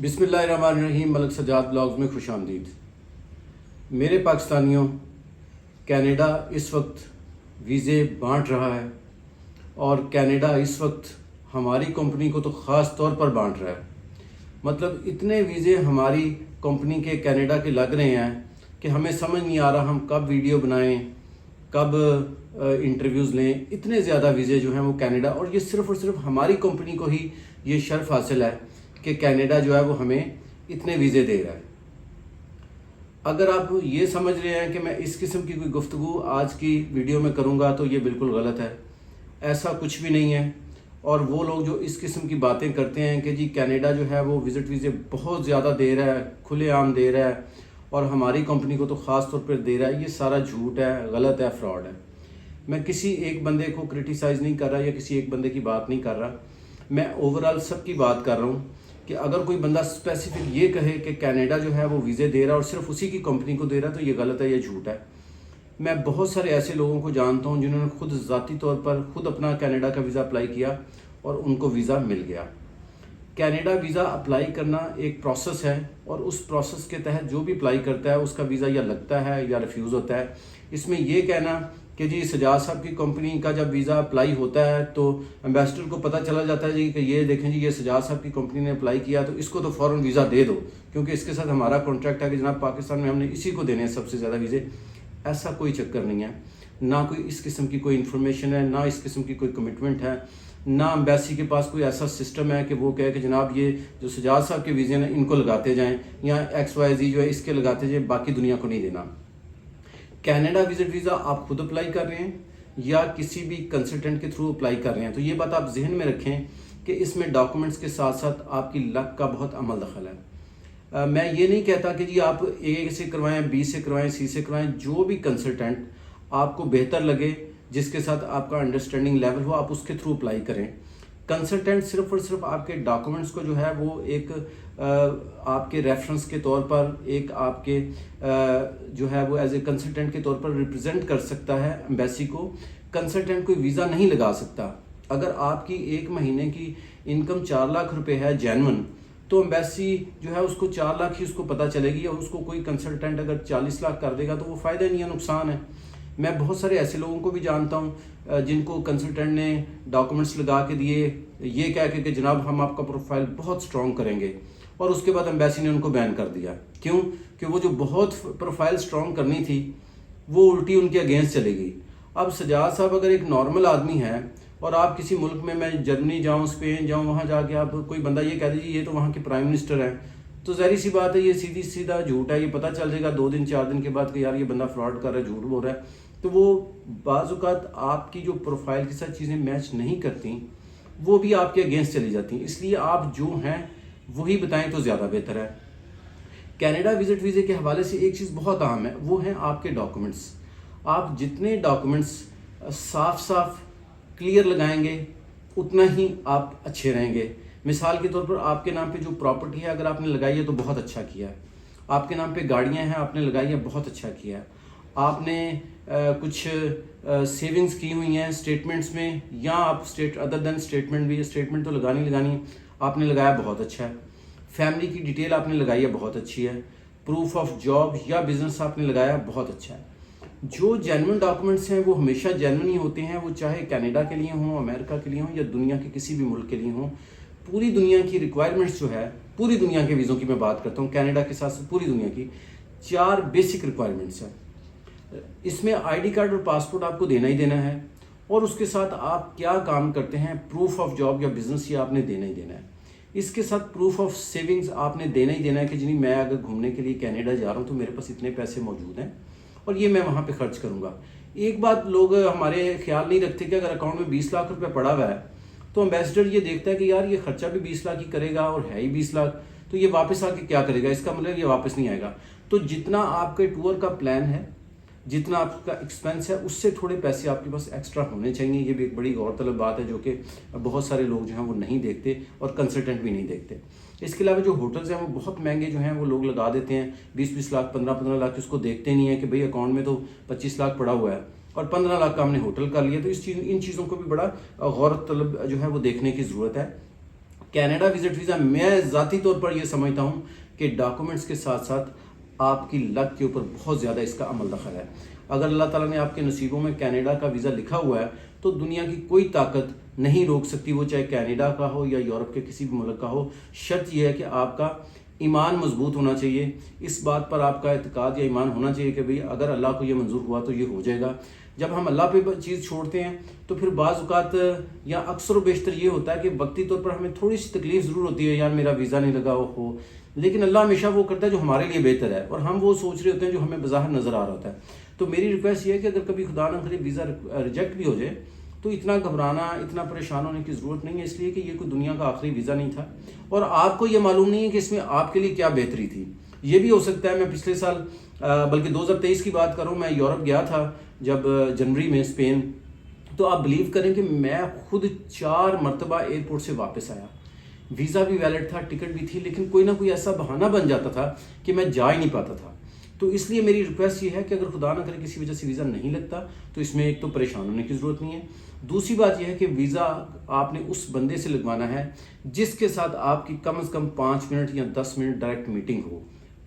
بسم اللہ الرحمن الرحیم۔ ملک سجاد بلاگز میں خوش آمدید۔ میرے پاکستانیوں، کینیڈا اس وقت ویزے بانٹ رہا ہے اور کینیڈا اس وقت ہماری کمپنی کو تو خاص طور پر بانٹ رہا ہے۔ مطلب اتنے ویزے ہماری کمپنی کے کینیڈا کے لگ رہے ہیں کہ ہمیں سمجھ نہیں آ رہا ہم کب ویڈیو بنائیں، کب انٹرویوز لیں۔ اتنے زیادہ ویزے جو ہیں وہ کینیڈا، اور یہ صرف اور صرف ہماری کمپنی کو ہی یہ شرف حاصل ہے کہ کینیڈا جو ہے وہ ہمیں اتنے ویزے دے رہا ہے۔ اگر آپ یہ سمجھ رہے ہیں کہ میں اس قسم کی کوئی گفتگو آج کی ویڈیو میں کروں گا تو یہ بالکل غلط ہے، ایسا کچھ بھی نہیں ہے۔ اور وہ لوگ جو اس قسم کی باتیں کرتے ہیں کہ جی کینیڈا جو ہے وہ وزٹ ویزے بہت زیادہ دے رہا ہے، کھلے عام دے رہا ہے اور ہماری کمپنی کو تو خاص طور پر دے رہا ہے، یہ سارا جھوٹ ہے، غلط ہے، فراڈ ہے۔ میں کسی ایک بندے کو کرٹیسائز نہیں کر رہا یا کسی ایک بندے کی بات نہیں کر رہا، میں اوورآل سب کی بات کر رہا ہوں کہ اگر کوئی بندہ اسپیسیفک یہ کہے کہ کینیڈا جو ہے وہ ویزے دے رہا ہے اور صرف اسی کی کمپنی کو دے رہا ہے تو یہ غلط ہے، یہ جھوٹ ہے۔ میں بہت سارے ایسے لوگوں کو جانتا ہوں جنہوں نے خود ذاتی طور پر خود اپنا کینیڈا کا ویزا اپلائی کیا اور ان کو ویزا مل گیا۔ کینیڈا ویزا اپلائی کرنا ایک پروسیس ہے اور اس پروسیس کے تحت جو بھی اپلائی کرتا ہے اس کا ویزا یا لگتا ہے یا ریفیوز ہوتا ہے۔ اس میں یہ کہنا کہ جی سجاد صاحب کی کمپنی کا جب ویزا اپلائی ہوتا ہے تو امبیسڈر کو پتہ چلا جاتا ہے جی کہ یہ دیکھیں جی یہ سجاد صاحب کی کمپنی نے اپلائی کیا تو اس کو تو فوراً ویزا دے دو کیونکہ اس کے ساتھ ہمارا کانٹریکٹ ہے کہ جناب پاکستان میں ہم نے اسی کو دینے ہیں سب سے زیادہ ویزے۔ ایسا کوئی چکر نہیں ہے، نہ کوئی اس قسم کی کوئی انفارمیشن ہے، نہ اس قسم کی کوئی کمٹمنٹ ہے، نہ امبیسی کے پاس کوئی ایسا سسٹم ہے کہ وہ کہے کہ جناب یہ جو سجاد صاحب کے ویزے ہیں ان کو لگاتے جائیں یا ایکس وائی زی جو ہے اس کے لگاتے جائیں، باقی دنیا کو نہیں دینا۔ کینیڈا وزٹ ویزا آپ خود اپلائی کر رہے ہیں یا کسی بھی کنسلٹنٹ کے تھرو اپلائی کر رہے ہیں تو یہ بات آپ ذہن میں رکھیں کہ اس میں ڈاکومنٹس کے ساتھ ساتھ آپ کی لک کا بہت عمل دخل ہے۔ میں یہ نہیں کہتا کہ جی آپ اے سے کروائیں، بی سے کروائیں، سی سے کروائیں، جو بھی کنسلٹنٹ آپ کو بہتر لگے، جس کے ساتھ آپ کا انڈرسٹینڈنگ لیول ہو، آپ اس کے تھرو اپلائی کریں۔ کنسلٹنٹ صرف اور صرف آپ کے ڈاکومنٹس کو جو ہے وہ ایک آپ کے ریفرنس کے طور پر، ایک آپ کے جو ہے وہ ایز اے کنسلٹنٹ کے طور پر ریپرزینٹ کر سکتا ہے امبیسی کو۔ کنسلٹنٹ کوئی ویزا نہیں لگا سکتا۔ اگر آپ کی ایک مہینے کی انکم 4 لاکھ روپے ہے جینون، تو امبیسی جو ہے اس کو 4 لاکھ ہی اس کو پتہ چلے گی، اور اس کو کوئی کنسلٹنٹ اگر 40 لاکھ کر دے گا تو وہ فائدہ نہیں ہے، نقصان ہے۔ میں بہت سارے ایسے لوگوں کو بھی جانتا ہوں جن کو کنسلٹنٹ نے ڈاکومنٹس لگا کے دیے یہ کہہ کے کہ جناب ہم آپ کا پروفائل بہت سٹرونگ کریں گے، اور اس کے بعد امبیسی نے ان کو بین کر دیا۔ کیوں؟ کہ وہ جو بہت پروفائل سٹرونگ کرنی تھی وہ الٹی ان کے اگینسٹ چلے گی۔ اب سجاد صاحب اگر ایک نارمل آدمی ہے اور آپ کسی ملک میں جرمنی جاؤں، اسپین جاؤں، وہاں جا کے آپ کوئی بندہ یہ کہہ دیجیے یہ تو وہاں کے پرائم منسٹر ہیں، تو ظاہری سی بات ہے یہ سیدھی سیدھا جھوٹ ہے، یہ پتہ چل جائے گا 2 دن 4 دن کے بعد کہ یار یہ بندہ فراڈ کر رہا ہے، جھوٹ بول رہا ہے۔ تو وہ بعض اوقات آپ کی جو پروفائل کے ساتھ چیزیں میچ نہیں کرتی وہ بھی آپ کے اگینسٹ چلی جاتی ہیں، اس لیے آپ جو ہیں وہی بتائیں تو زیادہ بہتر ہے۔ کینیڈا وزٹ ویزے کے حوالے سے ایک چیز بہت اہم ہے، وہ ہیں آپ کے ڈاکومنٹس۔ آپ جتنے ڈاکومنٹس صاف صاف کلیئر لگائیں گے اتنا ہی آپ اچھے رہیں گے۔ مثال کے طور پر آپ کے نام پہ جو پراپرٹی ہے اگر آپ نے لگائی ہے تو بہت اچھا کیا ہے، آپ کے نام پہ گاڑیاں ہیں آپ نے لگائی ہے بہت اچھا کیا ہے، آپ نے کچھ سیونگز کی ہوئی ہیں اسٹیٹمنٹس میں، یا آپ ادر دین اسٹیٹمنٹ بھی، اسٹیٹمنٹ تو لگانی ہے، آپ نے لگایا بہت اچھا ہے، فیملی کی ڈیٹیل آپ نے لگائی ہے بہت اچھی ہے، پروف آف جاب یا بزنس آپ نے لگایا بہت اچھا ہے۔ جو جینون ڈاکومنٹس ہیں وہ ہمیشہ جینون ہی ہوتے ہیں، وہ چاہے کینیڈا کے لیے ہوں، امریکہ کے لیے ہوں یا دنیا کے کسی بھی ملک کے لیے ہوں۔ پوری دنیا کی ریکوائرمنٹس جو ہے، پوری دنیا کے ویزوں کی میں بات کرتا ہوں، کینیڈا کے ساتھ پوری دنیا کی 4 بیسک ریکوائرمنٹس ہیں۔ اس میں آئی ڈی کارڈ اور پاسپورٹ آپ کو دینا ہی دینا ہے، اور اس کے ساتھ آپ کیا کام کرتے ہیں، پروف آف جاب یا بزنس یہ آپ نے دینا ہی دینا ہے۔ اس کے ساتھ پروف آف سیونگز آپ نے دینا ہی دینا ہے کہ جنہیں میں اگر گھومنے کے لیے کینیڈا جا رہا ہوں تو میرے پاس اتنے پیسے موجود ہیں اور یہ میں وہاں پہ خرچ کروں گا۔ ایک بات لوگ ہمارے خیال نہیں رکھتے کہ اگر اکاؤنٹ میں 20 لاکھ روپے پڑا ہوا ہے تو امبیسڈر یہ دیکھتا ہے کہ یار یہ خرچہ بھی 20 لاکھ ہی کرے گا اور ہے ہی 20 لاکھ، تو یہ واپس آ کے کیا کرے گا، اس کا مطلب یہ واپس نہیں آئے گا۔ تو جتنا آپ کے ٹور کا پلان ہے، جتنا آپ کا ایکسپینس ہے، اس سے تھوڑے پیسے آپ کے پاس ایکسٹرا ہونے چاہیے۔ یہ بھی ایک بڑی غور طلب بات ہے جو کہ بہت سارے لوگ جو ہیں وہ نہیں دیکھتے اور کنسلٹنٹ بھی نہیں دیکھتے۔ اس کے علاوہ جو ہوٹلز ہیں وہ بہت مہنگے جو ہیں وہ لوگ لگا دیتے ہیں، 20 لاکھ 15 لاکھ، اس کو دیکھتے نہیں ہیں کہ بھئی اکاؤنٹ میں تو 25 لاکھ پڑا ہوا ہے اور 15 لاکھ کا ہم نے ہوٹل کر لیا۔ تو ان چیزوں کو بھی بڑا غور طلب جو ہے وہ دیکھنے کی ضرورت ہے۔ کینیڈا وزٹ ویزا میں ذاتی طور پر یہ سمجھتا ہوں کہ ڈاکومنٹس کے ساتھ ساتھ آپ کی لک کے اوپر بہت زیادہ اس کا عمل دخل ہے. اگر اللہ تعالیٰ نے آپ کے نصیبوں میں کینیڈا کا ویزا لکھا ہوا ہے تو دنیا کی کوئی طاقت نہیں روک سکتی، وہ چاہے کینیڈا کا ہو یا یورپ کے کسی بھی ملک کا ہو. شرط یہ ہے کہ آپ کا ایمان مضبوط ہونا چاہیے، اس بات پر آپ کا اعتقاد یا ایمان ہونا چاہیے کہ بھئی اگر اللہ کو یہ منظور ہوا تو یہ ہو جائے گا. جب ہم اللہ پہ چیز چھوڑتے ہیں تو پھر بعض اوقات یا اکثر و بیشتر یہ ہوتا ہے کہ وقتی طور پر ہمیں تھوڑی سی تکلیف ضرور ہوتی ہے، یار میرا ویزا نہیں لگا ہو، لیکن اللہ ہمیشہ وہ کرتا ہے جو ہمارے لیے بہتر ہے، اور ہم وہ سوچ رہے ہوتے ہیں جو ہمیں بظاہر نظر آ رہا ہوتا ہے. تو میری ریکویسٹ یہ ہے کہ اگر کبھی خدا نہ کرے ویزا ریجیکٹ بھی ہو جائے تو اتنا گھبرانا، اتنا پریشان ہونے کی ضرورت نہیں ہے، اس لیے کہ یہ کوئی دنیا کا آخری ویزا نہیں تھا اور آپ کو یہ معلوم نہیں ہے کہ اس میں آپ کے لیے کیا بہتری تھی. یہ بھی ہو سکتا ہے میں پچھلے سال بلکہ 2023 کی بات کروں، میں یورپ گیا تھا جب جنوری میں اسپین، تو آپ بلیو کریں کہ میں خود 4 مرتبہ ایئرپورٹ سے واپس آیا. ویزا بھی ویلڈ تھا، ٹکٹ بھی تھی، لیکن کوئی نہ کوئی ایسا بہانہ بن جاتا تھا کہ میں جا ہی نہیں پاتا تھا. تو اس لیے میری ریکویسٹ یہ ہے کہ اگر خدا نہ کرے کسی وجہ سے ویزا نہیں لگتا تو اس میں ایک تو پریشان ہونے کی ضرورت نہیں ہے. دوسری بات یہ ہے کہ ویزا آپ نے اس بندے سے لگوانا ہے جس کے ساتھ آپ کی کم از کم 5 منٹ یا 10 منٹ ڈائریکٹ میٹنگ ہو.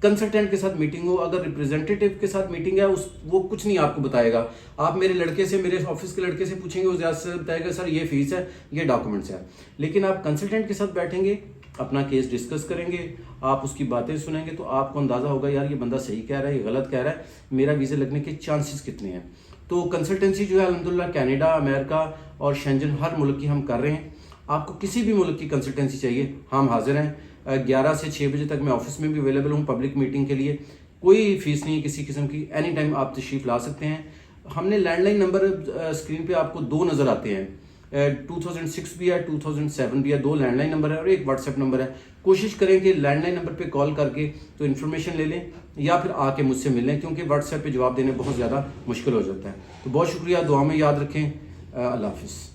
کنسلٹنٹ کے ساتھ میٹنگ ہو. اگر ریپریزنٹیٹیو کے ساتھ میٹنگ ہے وہ کچھ نہیں آپ کو بتائے گا. آپ میرے لڑکے سے، میرے آفس کے لڑکے سے پوچھیں گے، وہ زیادہ سے بتائے گا سر یہ فیس ہے، یہ ڈاکومنٹس ہے. لیکن آپ کنسلٹنٹ کے ساتھ بیٹھیں گے، اپنا کیس ڈسکس کریں گے، آپ اس کی باتیں سنیں گے تو آپ کو اندازہ ہوگا یار یہ بندہ صحیح کہہ رہا ہے، یہ غلط کہہ رہا ہے، میرا ویزا لگنے کے چانسز کتنے ہیں. تو کنسلٹنسی جو ہے الحمدللہ کینیڈا، امریکہ اور شینجن ہر ملک کی ہم کر رہے ہیں. آپ کو کسی بھی ملک کی کنسلٹنسی چاہیے ہم حاضر ہیں. 11 سے 6 بجے تک میں آفس میں بھی اویلیبل ہوں پبلک میٹنگ کے لیے. کوئی فیس نہیں ہے کسی قسم کی، اینی ٹائم آپ تشریف لا سکتے ہیں. ہم نے لینڈ لائن نمبر اسکرین پہ آپ کو 2 نظر آتے ہیں، 2006 بھی ہے، 2007 بھی ہے. 2 لینڈ لائن نمبر ہے اور ایک واٹس ایپ نمبر ہے. کوشش کریں کہ لینڈ لائن نمبر پہ کال کر کے تو انفارمیشن لے لیں یا پھر آ کے مجھ سے مل لیں، کیونکہ واٹس ایپ پہ جواب دینے بہت زیادہ مشکل ہو جاتا ہے. تو بہت شکریہ، دعا میں یاد رکھیں. اللہ حافظ.